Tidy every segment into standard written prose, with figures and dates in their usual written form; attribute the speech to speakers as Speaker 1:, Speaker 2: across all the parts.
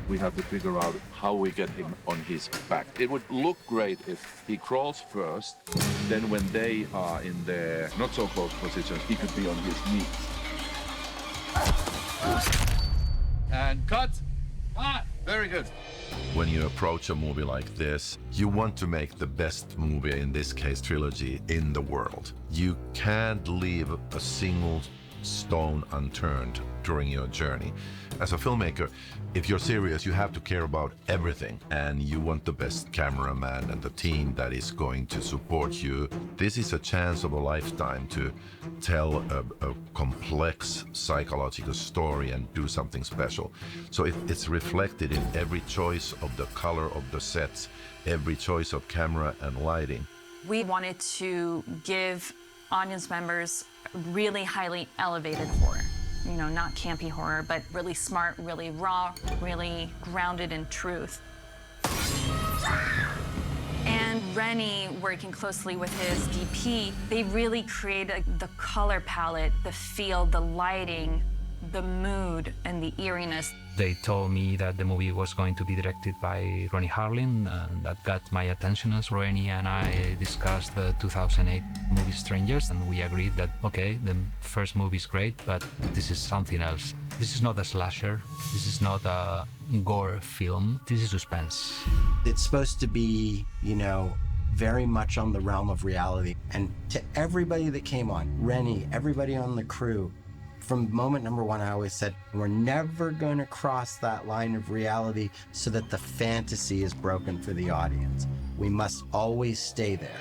Speaker 1: We have to figure out how we get him on his back. It would look great if he crawls first, then when they are in their not so close positions, he could be on his knees. And cut! Very good.
Speaker 2: When you approach a movie like this, you want to make the best movie, in this case trilogy, in the world. You can't leave a single stone unturned during your journey. As a filmmaker, if you're serious, you have to care about everything, and you want the best cameraman and the team that is going to support you. This is a chance of a lifetime to tell a complex psychological story and do something special. So it's reflected in every choice of the color of the sets, every choice of camera and lighting.
Speaker 3: We wanted to give audience members really highly elevated horror. You know, not campy horror, but really smart, really raw, really grounded in truth. And Rennie, working closely with his DP, they really created the color palette, the feel, the lighting, the mood, and the eeriness.
Speaker 4: They told me that the movie was going to be directed by Ronnie Harlin, and that got my attention as Ronnie and I discussed the 2008 movie Strangers, and we agreed that, okay, the first movie is great, but this is something else. This is not a slasher. This is not a gore film. This is suspense.
Speaker 5: It's supposed to be, you know, very much on the realm of reality. And to everybody that came on, Rennie, everybody on the crew, from moment number one, I always said, we're never going to cross that line of reality so that the fantasy is broken for the audience. We must always stay there.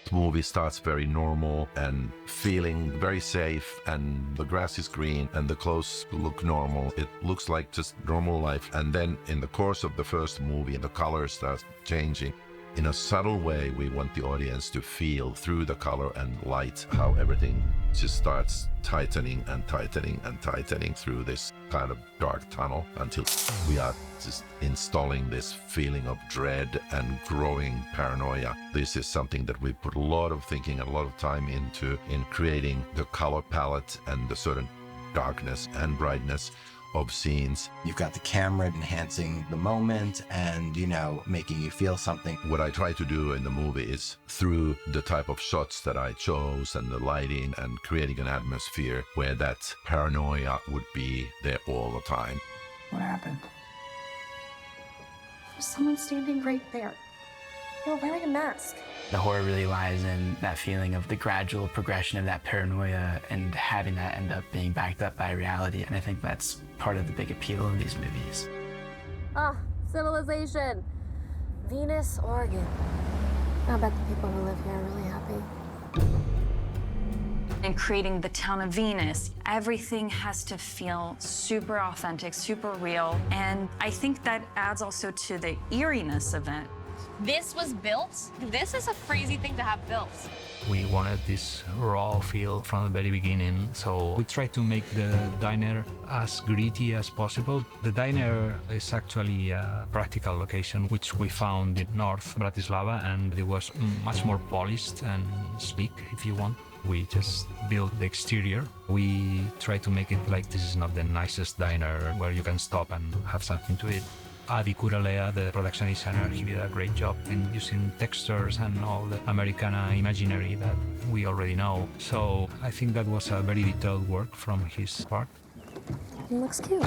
Speaker 2: The movie starts very normal and feeling very safe, and the grass is green and the clothes look normal. It looks like just normal life. And then in the course of the first movie, the colors start changing. In a subtle way, we want the audience to feel through the color and light how everything just starts tightening and tightening and tightening through this kind of dark tunnel until we are just installing this feeling of dread and growing paranoia. This is something that we put a lot of thinking and a lot of time into in creating the color palette and the certain darkness and brightness of scenes.
Speaker 5: You've got the camera enhancing the moment and, you know, making you feel something.
Speaker 2: What I try to do in the movie is, through the type of shots that I chose and the lighting and creating an atmosphere where that paranoia would be there all the time.
Speaker 6: What happened?
Speaker 7: There's someone standing right there. You're wearing a mask.
Speaker 6: The horror really lies in that feeling of the gradual progression of that paranoia and having that end up being backed up by reality. And I think that's part of the big appeal of these movies.
Speaker 7: Ah, civilization. Venus, Oregon. I bet the people who live here are really happy.
Speaker 3: In creating the town of Venus, everything has to feel super authentic, super real. And I think that adds also to the eeriness of it.
Speaker 8: This was built. This is a crazy thing to have built.
Speaker 4: We wanted this raw feel from the very beginning, so we tried to make the diner as gritty as possible. The diner is actually a practical location, which we found in North Bratislava, and it was much more polished and sleek, if you want. We just built the exterior. We tried to make it like this is not the nicest diner where you can stop and have something to eat. Adi Kuralea, the production designer, he did a great job in using textures and all the Americana imaginary that we already know. So I think that was a very detailed work from his part.
Speaker 7: It looks cute.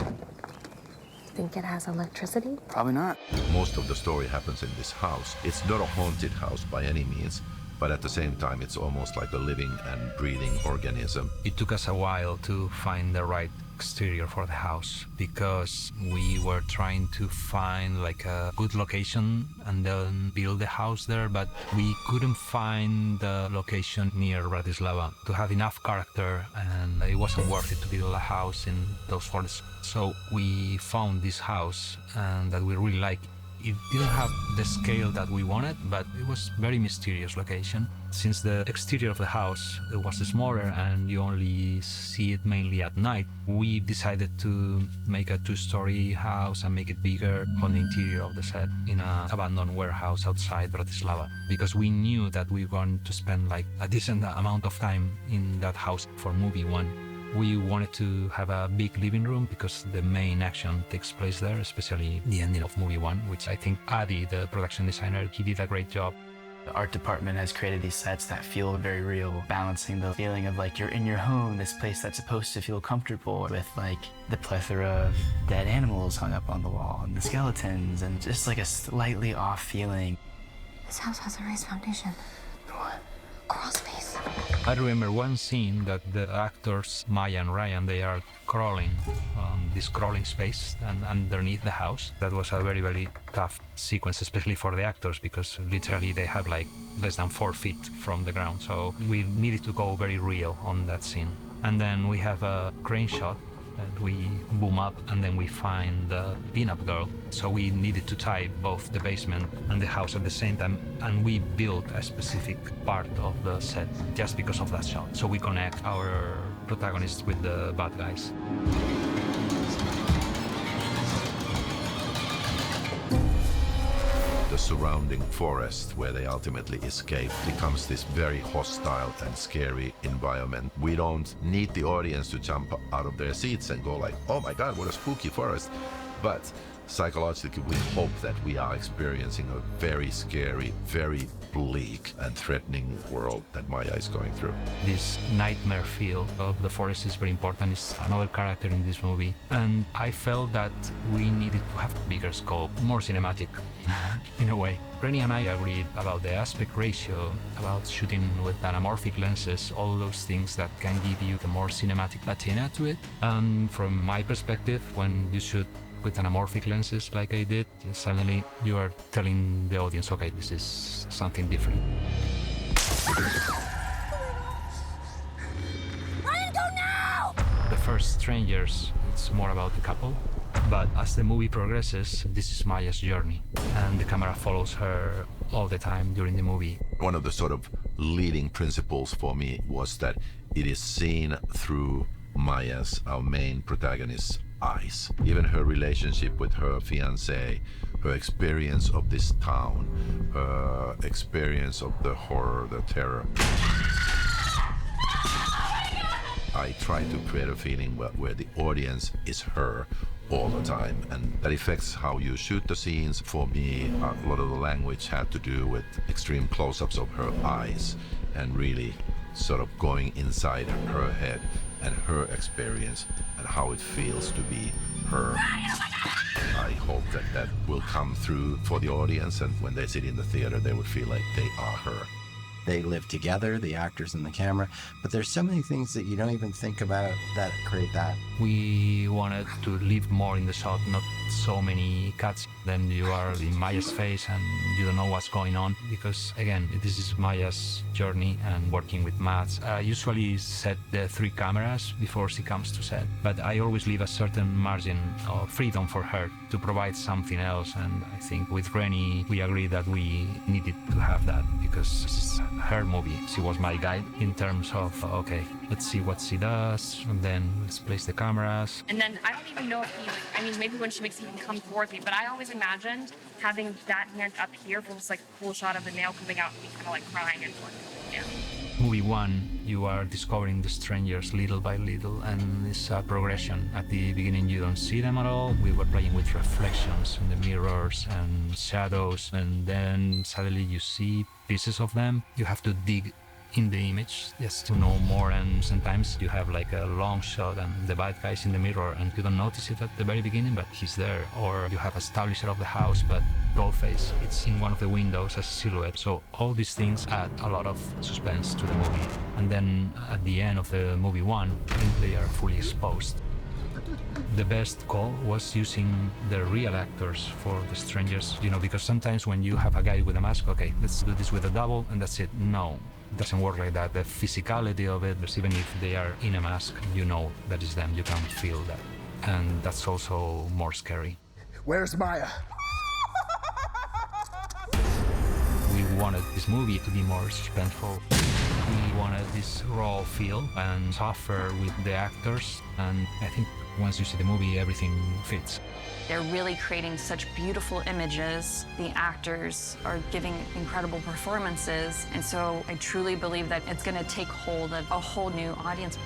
Speaker 7: Think it has electricity?
Speaker 6: Probably not.
Speaker 2: Most of the story happens in this house. It's not a haunted house by any means, but at the same time, it's almost like a living and breathing organism.
Speaker 4: It took us a while to find the right exterior for the house because we were trying to find like a good location and then build the house there, but we couldn't find the location near Bratislava to have enough character, and it wasn't worth it to build a house in those forests. So we found this house and that we really liked. It didn't have the scale that we wanted, but it was a very mysterious location. Since the exterior of the house was smaller and you only see it mainly at night, we decided to make a two-story house and make it bigger on the interior of the set in an abandoned warehouse outside Bratislava, because we knew that we were going to spend like a decent amount of time in that house for movie one. We wanted to have a big living room because the main action takes place there, especially the ending of movie 1, which I think Adi, the production designer, he did a great job.
Speaker 6: The art department has created these sets that feel very real, balancing the feeling of like you're in your home, this place that's supposed to feel comfortable, with like the plethora of dead animals hung up on the wall and the skeletons and just like a slightly off feeling.
Speaker 7: This house has a raised foundation. What? Crawl space.
Speaker 4: I remember one scene that the actors, Maya and Ryan, they are crawling on this crawling space and underneath the house. That was a very, very tough sequence, especially for the actors, because literally they have like less than 4 feet from the ground. So we needed to go very real on that scene. And then we have a crane shot and we boom up and then we find the pinup girl. So we needed to tie both the basement and the house at the same time, and we built a specific part of the set just because of that shot. So we connect our protagonists with the bad guys.
Speaker 2: The surrounding forest where they ultimately escape becomes this very hostile and scary environment. We don't need the audience to jump out of their seats and go like, oh my God, what a spooky forest. But psychologically, we hope that we are experiencing a very scary, very bleak and threatening world that Maya is going through.
Speaker 4: This nightmare feel of the forest is very important. It's another character in this movie. And I felt that we needed to have a bigger scope, more cinematic in a way. Rennie and I agreed about the aspect ratio, about shooting with anamorphic lenses, all those things that can give you the more cinematic patina to it. And from my perspective, when you shoot with anamorphic lenses like I did, suddenly you are telling the audience, okay, this is something different.
Speaker 7: Ryan, go now!
Speaker 4: The first Strangers, it's more about the couple, but as the movie progresses, this is Maya's journey, and the camera follows her all the time during the movie.
Speaker 2: One of the sort of leading principles for me was that it is seen through Maya's, our main protagonist's, eyes. Even her relationship with her fiancé, her experience of this town, her experience of the horror, the terror. I try to create a feeling where the audience is her all the time, and that affects how you shoot the scenes. For me, a lot of the language had to do with extreme close-ups of her eyes and really sort of going inside her head and her experience and how it feels to be her. I hope that that will come through for the audience, and when they sit in the theater, they would feel like they are her.
Speaker 5: They live together, the actors and the camera, but there's so many things that you don't even think about that create that.
Speaker 4: We wanted to live more in the shot, not so many cuts. Then you are in Maya's face and you don't know what's going on, because again, this is Maya's journey and working with Mats. I usually set the 3 cameras before she comes to set, but I always leave a certain margin of freedom for her to provide something else, and I think with Rennie we agreed that we needed to have that because it's her movie. She was my guide in terms of, okay, let's see what she does, and then let's place the cameras.
Speaker 8: And then I don't even know if he, like, I mean, maybe when she makes it, he can come towards me, but I always imagined having that hand up here for this like cool shot of the nail coming out and me kind of like crying and like, yeah.
Speaker 4: Movie 1, you are discovering the strangers little by little, and it's a progression. At the beginning you don't see them at all. We were playing with reflections in the mirrors and shadows, and then suddenly you see pieces of them. You have to dig in the image just to know more, and sometimes you have like a long shot and the bad guy's in the mirror and you don't notice it at the very beginning, but he's there. Or you have a establisher of the house, but Dollface, it's in one of the windows as a silhouette. So all these things add a lot of suspense to the movie. And then at the end of the movie 1, they are fully exposed. The best call was using the real actors for the strangers, you know, because sometimes when you have a guy with a mask, okay, let's do this with a double and that's it. No, it doesn't work like that. The physicality of it, even if they are in a mask, you know that is them, you can feel that. And that's also more scary.
Speaker 9: Where's Maya?
Speaker 4: We wanted this movie to be more suspenseful. We wanted this raw feel and suffer with the actors, and I think once you see the movie, everything fits.
Speaker 3: They're really creating such beautiful images. The actors are giving incredible performances, and so I truly believe that it's going to take hold of a whole new audience.